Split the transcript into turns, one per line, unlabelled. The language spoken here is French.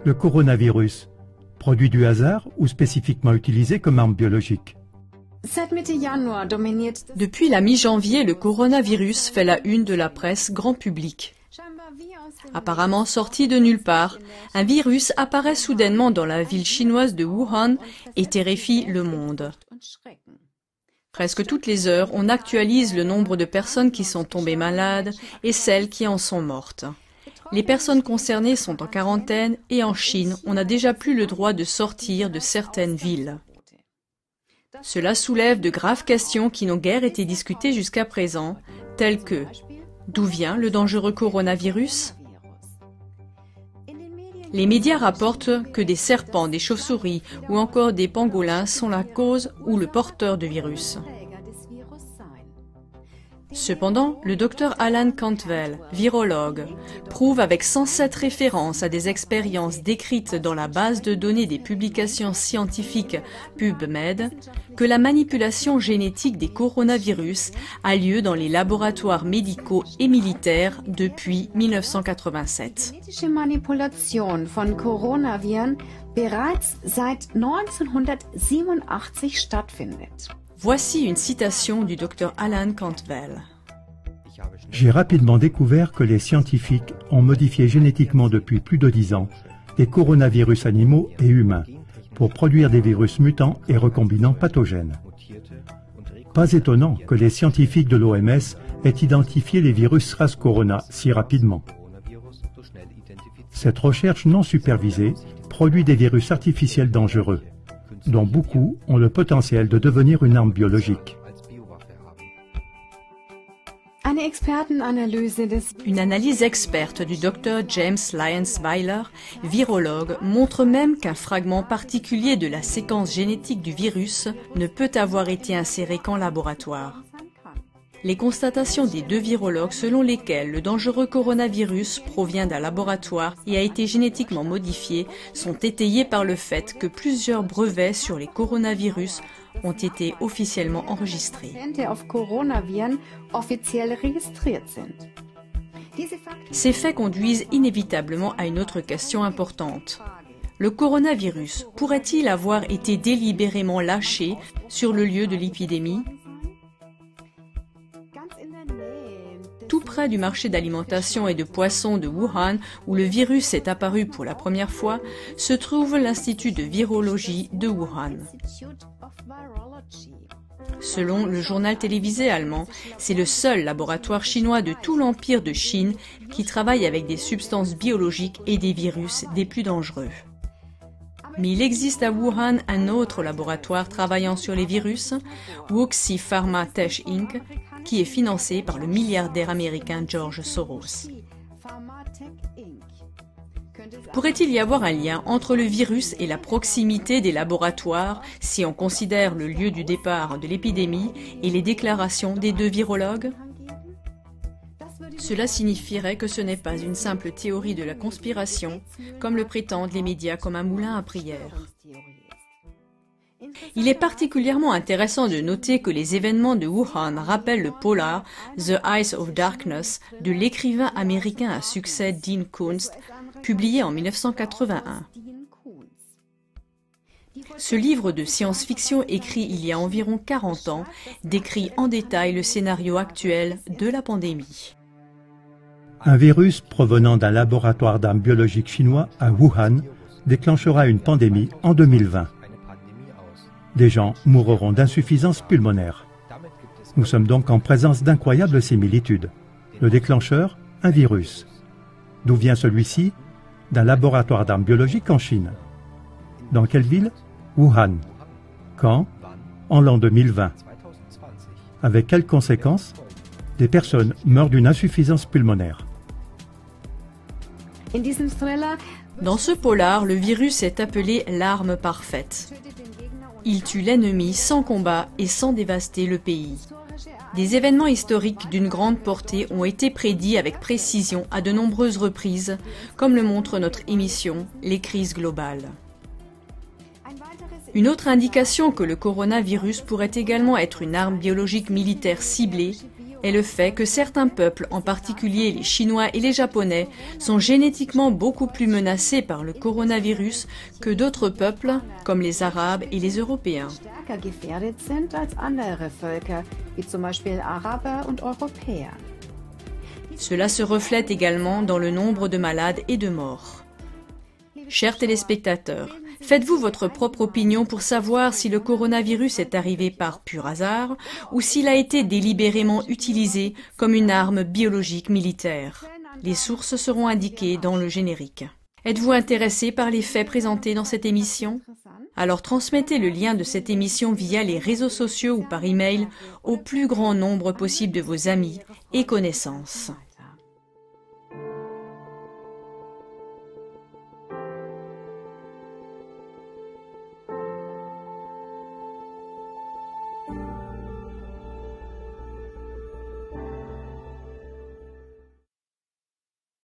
Le coronavirus, produit du hasard ou spécifiquement utilisé comme arme biologique?
Depuis la mi-janvier, le coronavirus fait la une de la presse grand public. Apparemment sorti de nulle part, un virus apparaît soudainement dans la ville chinoise de Wuhan et terrifie le monde. Presque toutes les heures, on actualise le nombre de personnes qui sont tombées malades et celles qui en sont mortes. Les personnes concernées sont en quarantaine et en Chine, on n'a déjà plus le droit de sortir de certaines villes. Cela soulève de graves questions qui n'ont guère été discutées jusqu'à présent, telles que d'où vient le dangereux coronavirus? Les médias rapportent que des serpents, des chauves-souris ou encore des pangolins sont la cause ou le porteur du virus. Cependant, le docteur Alan Cantwell, virologue, prouve avec 107 références à des expériences décrites dans la base de données des publications scientifiques PubMed que la manipulation génétique des coronavirus a lieu dans les laboratoires médicaux et militaires depuis 1987.
Genetische Manipulation von Coronaviren bereits seit 1987 stattfindet.
Voici une citation du docteur Alan Cantwell.
J'ai rapidement découvert que les scientifiques ont modifié génétiquement depuis plus de 10 ans des coronavirus animaux et humains pour produire des virus mutants et recombinants pathogènes. Pas étonnant que les scientifiques de l'OMS aient identifié les virus SARS-Corona si rapidement. Cette recherche non supervisée produit des virus artificiels dangereux, dont beaucoup ont le potentiel de devenir une arme biologique.
Une analyse experte du Dr James Lyons-Weiler, virologue, montre même qu'un fragment particulier de la séquence génétique du virus ne peut avoir été inséré qu'en laboratoire. Les constatations des deux virologues selon lesquelles le dangereux coronavirus provient d'un laboratoire et a été génétiquement modifié sont étayées par le fait que plusieurs brevets sur les coronavirus ont été officiellement enregistrés. Ces faits conduisent inévitablement à une autre question importante. Le coronavirus pourrait-il avoir été délibérément lâché sur le lieu de l'épidémie ? Tout près du marché d'alimentation et de poissons de Wuhan, où le virus est apparu pour la première fois, se trouve l'Institut de virologie de Wuhan. Selon le journal télévisé allemand, c'est le seul laboratoire chinois de tout l'empire de Chine qui travaille avec des substances biologiques et des virus des plus dangereux. Mais il existe à Wuhan un autre laboratoire travaillant sur les virus, Wuxi Pharma Tech Inc., qui est financé par le milliardaire américain George Soros. Pourrait-il y avoir un lien entre le virus et la proximité des laboratoires si on considère le lieu du départ de l'épidémie et les déclarations des deux virologues? Cela signifierait que ce n'est pas une simple théorie de la conspiration, comme le prétendent les médias comme un moulin à prière. Il est particulièrement intéressant de noter que les événements de Wuhan rappellent le polar The Eyes of Darkness de l'écrivain américain à succès Dean Koontz, publié en 1981. Ce livre de science-fiction écrit il y a environ 40 ans décrit en détail le scénario actuel de la pandémie.
Un virus provenant d'un laboratoire d'armes biologiques chinois à Wuhan déclenchera une pandémie en 2020. Des gens mourront d'insuffisance pulmonaire. Nous sommes donc en présence d'incroyables similitudes. Le déclencheur, un virus. D'où vient celui-ci? D'un laboratoire d'armes biologiques en Chine. Dans quelle ville? Wuhan. Quand? En l'an 2020. Avec quelles conséquences? Des personnes meurent d'une insuffisance pulmonaire.
Dans ce polar, le virus est appelé l'arme parfaite. Il tue l'ennemi sans combat et sans dévaster le pays. Des événements historiques d'une grande portée ont été prédits avec précision à de nombreuses reprises, comme le montre notre émission « Les crises globales ». Une autre indication que le coronavirus pourrait également être une arme biologique militaire ciblée est le fait que certains peuples, en particulier les Chinois et les Japonais, sont génétiquement beaucoup plus menacés par le coronavirus que d'autres peuples, comme les Arabes et les Européens.
Stärker gefährdet sind als andere Völker, wie zum Beispiel Araber und Europäer.
Cela se reflète également dans le nombre de malades et de morts. Chers téléspectateurs, faites-vous votre propre opinion pour savoir si le coronavirus est arrivé par pur hasard ou s'il a été délibérément utilisé comme une arme biologique militaire. Les sources seront indiquées dans le générique. Êtes-vous intéressé par les faits présentés dans cette émission? Alors transmettez le lien de cette émission via les réseaux sociaux ou par email au plus grand nombre possible de vos amis et connaissances.